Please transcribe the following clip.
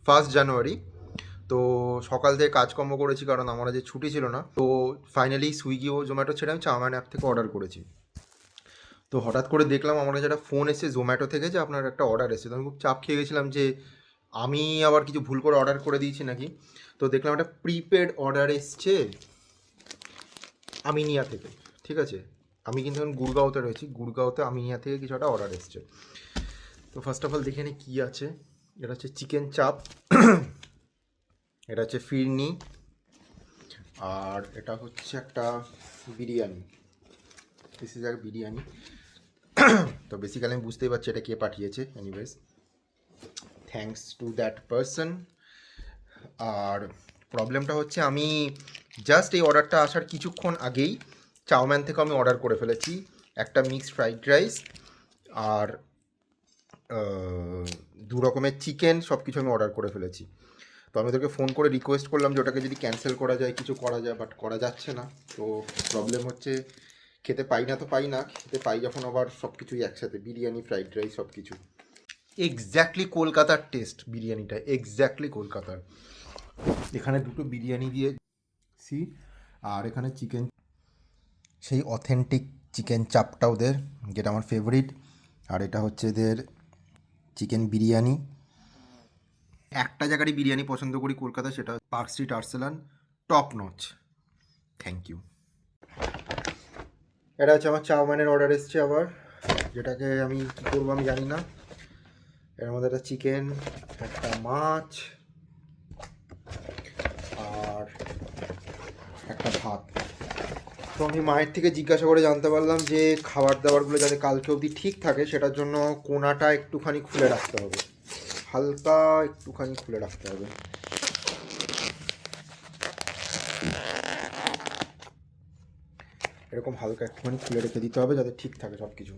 1 জানুয়ারি। তো সকাল থেকে কাজকর্ম করেছি কারণ আমার আজ ছুটি ছিল না। তো ফাইনালি সুইগি ও জোম্যাটো ছেড়ে আমি চাউমিন অ্যাপ থেকে অর্ডার করেছি। তো হঠাৎ করে দেখলাম আমার কাছে একটা ফোন এসেছে জোম্যাটো থেকে যে আপনার একটা অর্ডার এসেছে। তো আমি খুব চাপ খেয়ে গেছিলাম যে আমি আবার কিছু ভুল করে অর্ডার করে দিয়েছি নাকি। তো দেখলাম একটা প্রিপেড অর্ডার এসছে আমিনিয়া থেকে। ঠিক আছে, আমি কিন্তু এখন গুড়গাঁওতে রয়েছি, গুড়গাঁওতে আমিনিয়া থেকে কিছু একটা অর্ডার এসছে। তো ফার্স্ট অফ অল দেখে নিই কী আছে। এটা হচ্ছে চিকেন চাপ, এটা হচ্ছে ফিরনি, আর এটা হচ্ছে একটা biryani. This is our biryani. তো বেসিক্যালি আমি বুঝতেই পারছি এটা কে পাঠিয়েছে। Anyways, thanks to that person. আর প্রবলেমটা হচ্ছে আমি জাস্ট এই অর্ডারটা আসার কিছুক্ষণ আগেই চাউম্যান থেকে আমি অর্ডার করে ফেলেছি একটা মিক্সড ফ্রাইড রাইস আর 2 রকমের চিকেন, সব কিছু আমি অর্ডার করে ফেলেছি। তো আমি ওদেরকে ফোন করে রিকোয়েস্ট করলাম যে ওটাকে যদি ক্যান্সেল করা যায়, কিছু করা যায়, বাট করা যাচ্ছে না। তো প্রবলেম হচ্ছে খেতে পাই না তো পাই না, খেতে পাই যখন আবার সব কিছুই একসাথে, বিরিয়ানি ফ্রাইড রাইস সব কিছু। এক্স্যাক্টলি কলকাতার টেস্ট বিরিয়ানিটা, এক্স্যাক্টলি কলকাতার। এখানে দুটো বিরিয়ানি দিয়ে সি, আর এখানে চিকেন, সেই অথেন্টিক চিকেন চাপটা ওদের, যেটা আমার ফেভারিট। আর এটা হচ্ছে এদের চিকেন বিরিয়ানি। একটা জায়গারই বিরিয়ানি পছন্দ করি কলকাতা, সেটা Park Street Arsalan, top notch. Thank you. এটা হচ্ছে আমার চাউমিনের অর্ডার এসছে আবার, যেটাকে আমি কী করবো আমি জানি না। এর মধ্যে একটা চিকেন, একটা মাছ, আর একটা ভাত। তো আমি মায়ের থেকে জিজ্ঞাসা করে জানতে পারলাম যে খাবার দাবারগুলো যাতে কালকে অবধি ঠিক থাকে সেটার জন্য কোনাটা একটুখানি খুলে রাখতে হবে, হালকা একটুখানি খুলে রাখতে হবে। এরকম হালকা একটুখানি খুলে রেখে দিতে হবে যাতে ঠিক থাকে সব কিছু।